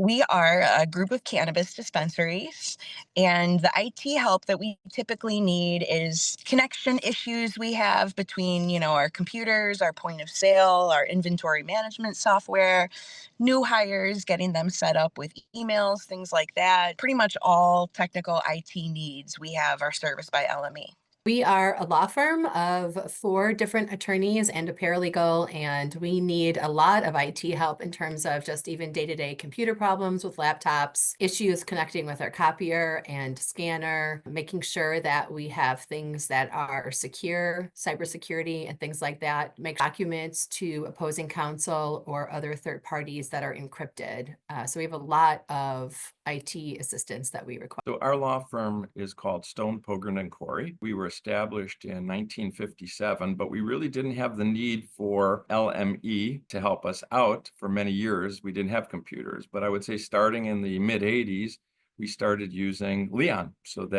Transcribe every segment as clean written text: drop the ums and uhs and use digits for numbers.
We are a group of cannabis dispensaries, and the IT help that we typically need is connection issues we have between, our computers, our point of sale, our inventory management software, new hires, getting them set up with emails, things like that. Pretty much all technical IT needs we have are serviced by LME. We are a law firm of four different attorneys and a paralegal, and we need a lot of IT help in terms of just even day-to-day computer problems with laptops, issues connecting with our copier and scanner, making sure that we have things that are secure, cybersecurity and things like that, make documents to opposing counsel or other third parties that are encrypted. So we have a lot of IT assistance that we require. So our law firm is called Stone, Pogren and Corey. We were established in 1957, but we really didn't have the need for LME to help us out for many years. We didn't have computers, but I would say starting in the mid 80s, we started using Leon. So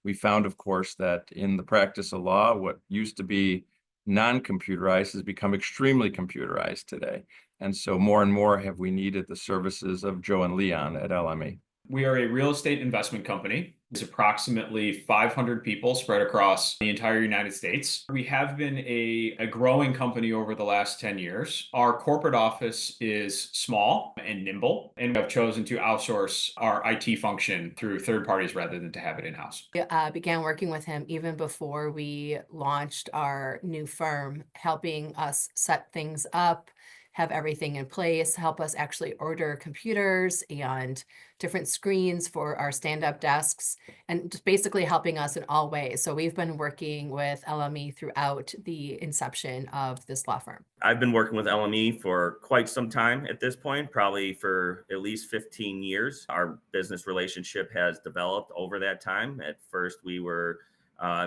we found, of course, that in the practice of law, what used to be non-computerized has become extremely computerized today. And so more and more have we needed the services of Joe and Leon at LME. We are a real estate investment company. It's approximately 500 people spread across the entire United States. We have been a growing company over the last 10 years. Our corporate office is small and nimble, and we have chosen to outsource our IT function through third parties rather than to have it in-house. Began working with him even before we launched our new firm, helping us set things up, have everything in place, help us actually order computers and different screens for our stand-up desks, and just basically helping us in all ways. So we've been working with LME throughout the inception of this law firm. I've been working with LME for quite some time at this point, probably for at least 15 years. Our business relationship has developed over that time. At first, we were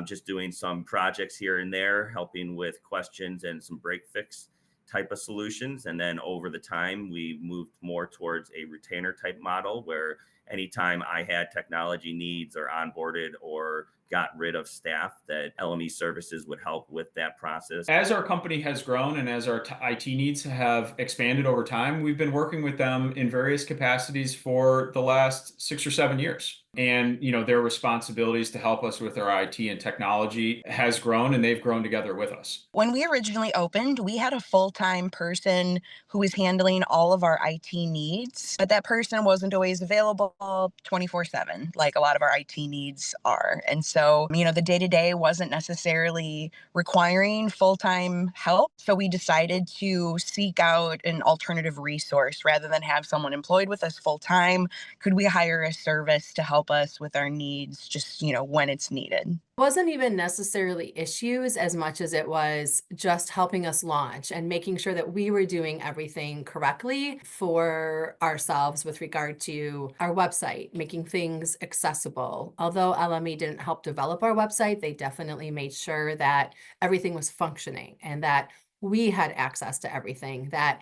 just doing some projects here and there, helping with questions and some break fix type of solutions. And then over the time, we moved more towards a retainer type model where anytime I had technology needs or onboarded or got rid of staff, that LME Services would help with that process. As our company has grown and as our IT needs have expanded over time, we've been working with them in various capacities for the last 6 or 7 years. And, their responsibilities to help us with our IT and technology has grown, and they've grown together with us. When we originally opened, we had a full-time person who was handling all of our IT needs, but that person wasn't always available 24/7, like a lot of our IT needs are. And so, the day-to-day wasn't necessarily requiring full-time help. So we decided to seek out an alternative resource rather than have someone employed with us full-time. Could we hire a service to help us with our needs just, when it's needed? Wasn't even necessarily issues as much as it was just helping us launch and making sure that we were doing everything correctly for ourselves with regard to our website, making things accessible. Although LME didn't help develop our website, they definitely made sure that everything was functioning and that we had access to everything, that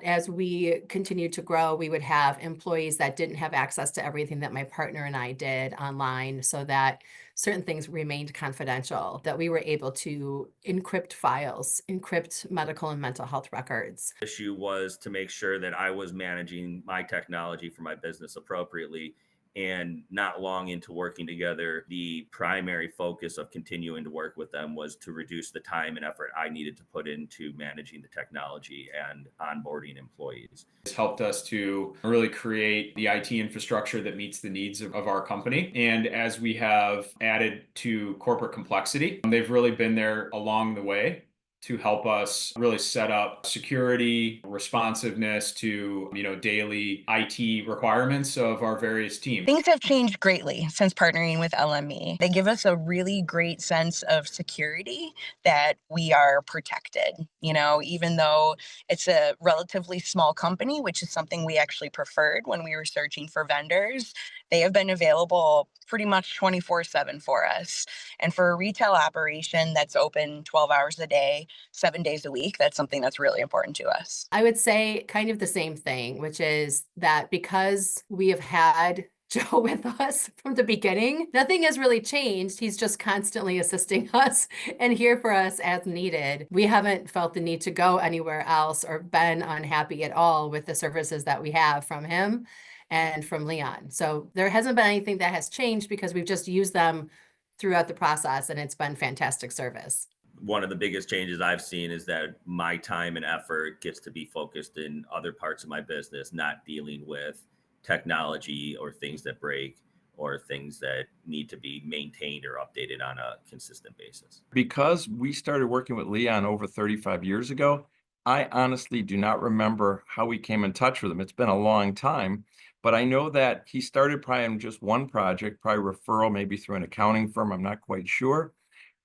as we continued to grow, we would have employees that didn't have access to everything that my partner and I did online, so that certain things remained confidential, that we were able to encrypt files, encrypt medical and mental health records. Issue was to make sure that I was managing my technology for my business appropriately. And not long into working together, the primary focus of continuing to work with them was to reduce the time and effort I needed to put into managing the technology and onboarding employees. It's helped us to really create the IT infrastructure that meets the needs of our company. And as we have added to corporate complexity, they've really been there along the way to help us really set up security, responsiveness to, daily IT requirements of our various teams. Things have changed greatly since partnering with LME. They give us a really great sense of security that we are protected, even though it's a relatively small company, which is something we actually preferred when we were searching for vendors. They have been available pretty much 24/7 for us. And for a retail operation that's open 12 hours a day, 7 days a week, that's something that's really important to us. I would say kind of the same thing, which is that because we have had Joe with us from the beginning. Nothing has really changed. He's just constantly assisting us and here for us as needed. We haven't felt the need to go anywhere else or been unhappy at all with the services that we have from him and from Leon. So there hasn't been anything that has changed because we've just used them throughout the process, and it's been fantastic service. One of the biggest changes I've seen is that my time and effort gets to be focused in other parts of my business, not dealing with technology or things that break or things that need to be maintained or updated on a consistent basis. Because we started working with Leon over 35 years ago, I honestly do not remember how we came in touch with him. It's been a long time, but I know that he started probably on just one project, probably referral, maybe through an accounting firm. I'm not quite sure.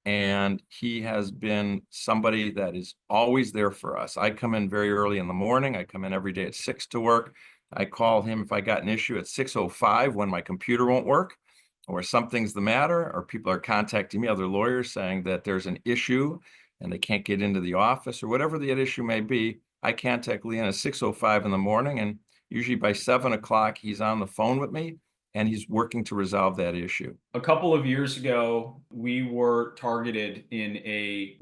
And he has been somebody that is always there for us. I come in very early in the morning. I come in every day at 6 to work. I call him if I got an issue at 6:05 when my computer won't work or something's the matter, or people are contacting me, other lawyers saying that there's an issue and they can't get into the office or whatever the issue may be. I contact Leon at 6:05 in the morning, and usually by 7 o'clock, he's on the phone with me and he's working to resolve that issue. A couple of years ago, we were targeted in a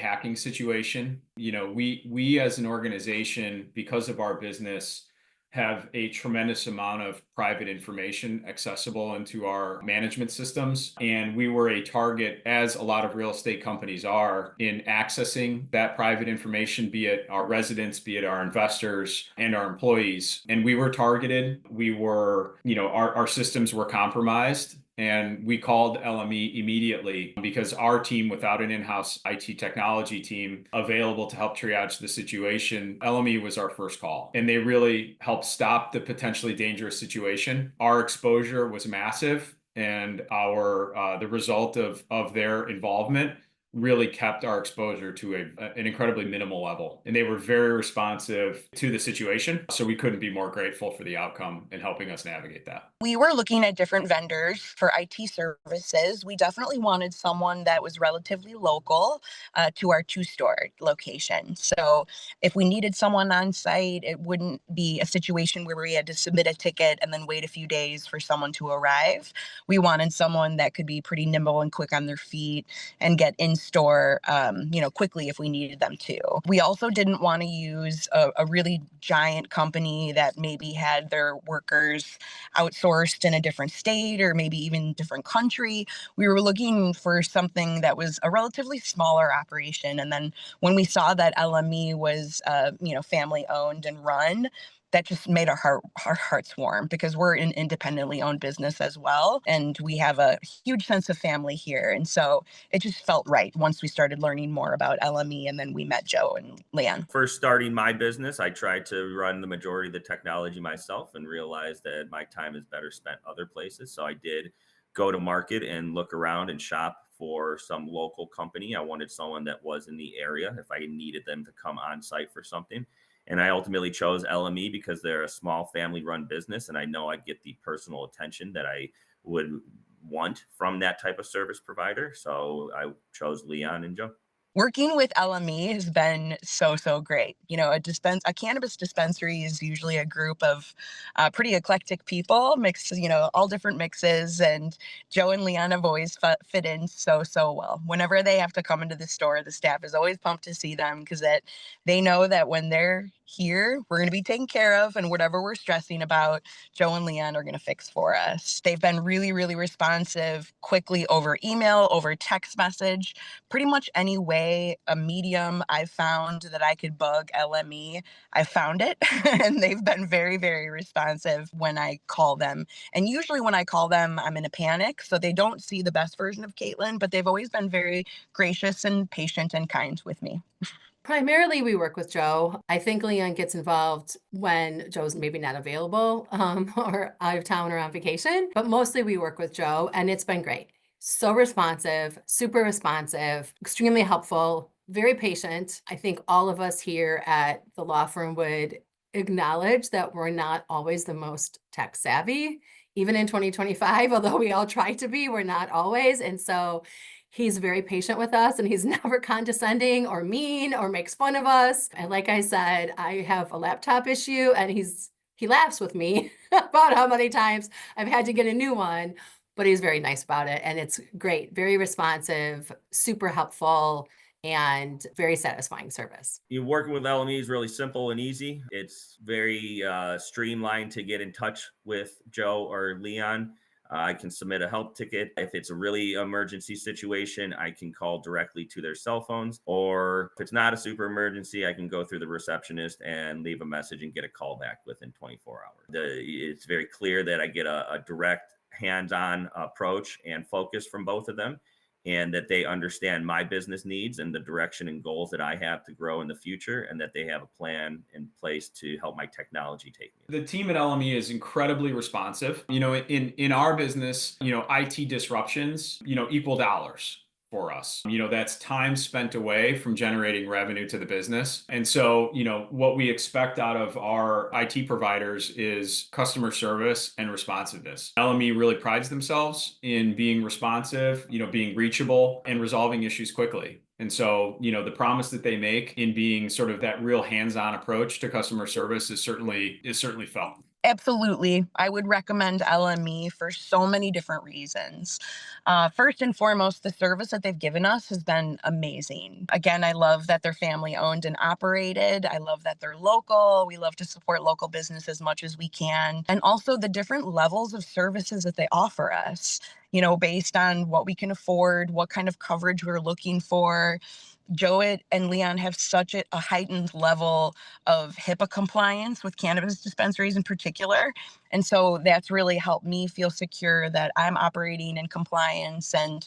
hacking situation. We as an organization, because of our business, have a tremendous amount of private information accessible into our management systems. And we were a target, as a lot of real estate companies are, in accessing that private information, be it our residents, be it our investors and our employees. And we were targeted. We were, our systems were compromised. And we called LME immediately because our team, without an in-house IT technology team available to help triage the situation, LME was our first call. And they really helped stop the potentially dangerous situation. Our exposure was massive, and the result of their involvement really kept our exposure to an incredibly minimal level. And they were very responsive to the situation. So we couldn't be more grateful for the outcome and helping us navigate that. We were looking at different vendors for IT services. We definitely wanted someone that was relatively local to our two-store location. So if we needed someone on site, it wouldn't be a situation where we had to submit a ticket and then wait a few days for someone to arrive. We wanted someone that could be pretty nimble and quick on their feet and get in store, quickly if we needed them to. We also didn't want to use a really giant company that maybe had their workers outsourced in a different state or maybe even different country. We were looking for something that was a relatively smaller operation. And then when we saw that LME was, family owned and run, that just made our hearts warm because we're an independently owned business as well. And we have a huge sense of family here. And so it just felt right once we started learning more about LME, and then we met Joe and Leon. First starting my business, I tried to run the majority of the technology myself and realized that my time is better spent other places. So I did go to market and look around and shop for some local company. I wanted someone that was in the area if I needed them to come on site for something. And I ultimately chose LME because they're a small family-run business, and I know I'd get the personal attention that I would want from that type of service provider. So I chose Leon and Joe. Working with LME has been so great. A cannabis dispensary is usually a group of pretty eclectic people, mixed, all different mixes. And Joe and Leon have always fit in so well. Whenever they have to come into the store, the staff is always pumped to see them because they know that when they're here, we're going to be taken care of, and whatever we're stressing about, Joe and Leon are going to fix for us. They've been really responsive, quickly over email, over text message, pretty much any way, a medium I've found that I could bug LME, I found it. And they've been very responsive when I call them. And usually when I call them, I'm in a panic, so they don't see the best version of Caitlin, but they've always been very gracious and patient and kind with me. Primarily, we work with Joe. I think Leon gets involved when Joe's maybe not available or out of town or on vacation, but mostly we work with Joe, and it's been great. So responsive, super responsive, extremely helpful, very patient. I think all of us here at the law firm would acknowledge that we're not always the most tech savvy, even in 2025, although we all try to be, we're not always. And so he's very patient with us, and he's never condescending or mean or makes fun of us. And like I said, I have a laptop issue, and he laughs with me about how many times I've had to get a new one, but he's very nice about it. And it's great, very responsive, super helpful, and very satisfying service. You working with LME is really simple and easy. It's very streamlined to get in touch with Joe or Leon. I can submit a help ticket. If it's a really emergency situation, I can call directly to their cell phones. Or if it's not a super emergency, I can go through the receptionist and leave a message and get a call back within 24 hours. It's very clear that I get a direct hands-on approach and focus from both of them, and that they understand my business needs and the direction and goals that I have to grow in the future, and that they have a plan in place to help my technology take me. The team at LME is incredibly responsive. In our business, IT disruptions, equal dollars for us. That's time spent away from generating revenue to the business. And so, what we expect out of our IT providers is customer service and responsiveness. LME really prides themselves in being responsive, being reachable and resolving issues quickly. And so, the promise that they make in being sort of that real hands-on approach to customer service is certainly felt. Absolutely. I would recommend LME for so many different reasons. First and foremost, the service that they've given us has been amazing. Again, I love that they're family owned and operated. I love that they're local. We love to support local business as much as we can. And also the different levels of services that they offer us, based on what we can afford, what kind of coverage we're looking for. Joe and Leon have such a heightened level of HIPAA compliance with cannabis dispensaries in particular. And so that's really helped me feel secure that I'm operating in compliance, and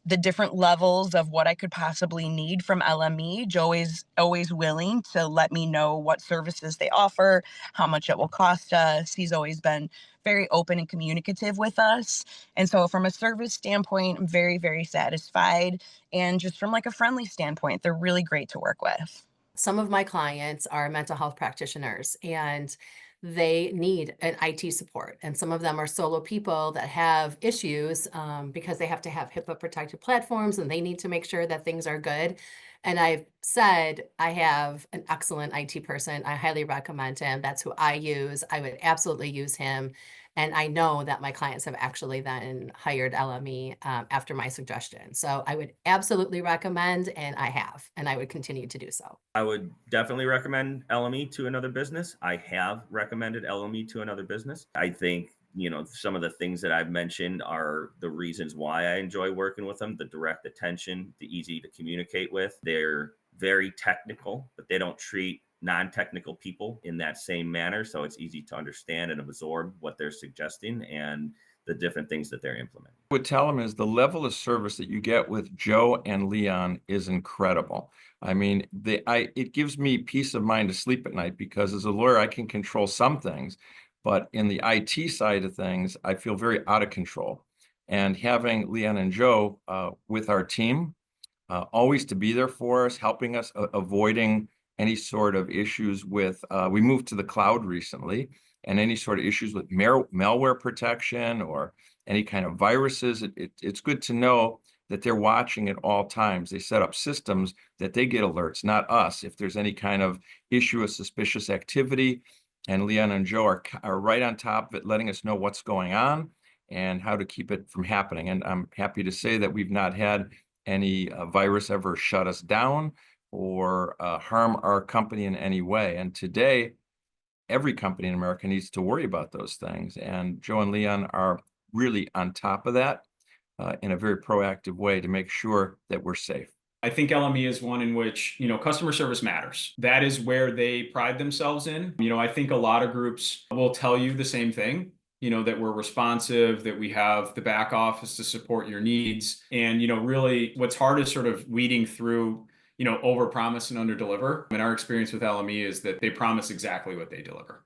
the different levels of what I could possibly need from LME. Joe is always willing to let me know what services they offer, how much it will cost us. He's always been very open and communicative with us. And so from a service standpoint, I'm very, very satisfied. And just from like a friendly standpoint, they're really great to work with. Some of my clients are mental health practitioners, and they need an IT support. And some of them are solo people that have issues because they have to have HIPAA protected platforms, and they need to make sure that things are good. And I've said, I have an excellent IT person. I highly recommend him. That's who I use. I would absolutely use him. And I know that my clients have actually then hired LME after my suggestion. So I would absolutely recommend, and I have, and I would continue to do so. I would definitely recommend LME to another business. I have recommended LME to another business. I think, some of the things that I've mentioned are the reasons why I enjoy working with them: the direct attention, the easy to communicate with. They're very technical, but they don't treat non-technical people in that same manner. So it's easy to understand and absorb what they're suggesting and the different things that they're implementing. What I would tell them is the level of service that you get with Joe and Leon is incredible. I mean, it gives me peace of mind to sleep at night, because as a lawyer, I can control some things, but in the IT side of things, I feel very out of control. And having Leon and Joe with our team, always to be there for us, helping us, avoiding any sort of issues with, we moved to the cloud recently, and any sort of issues with malware protection or any kind of viruses. It's good to know that they're watching at all times. They set up systems that they get alerts, not us, if there's any kind of issue of suspicious activity. And Leon and Joe are right on top of it, letting us know what's going on and how to keep it from happening. And I'm happy to say that we've not had any virus ever shut us down or harm our company in any way. And today, every company in America needs to worry about those things. And Joe and Leon are really on top of that in a very proactive way to make sure that we're safe. I think LME is one in which, customer service matters. That is where they pride themselves in. I think a lot of groups will tell you the same thing, that we're responsive, that we have the back office to support your needs. And, really what's hard is sort of weeding through, over promise and under deliver. And our experience with LME is that they promise exactly what they deliver.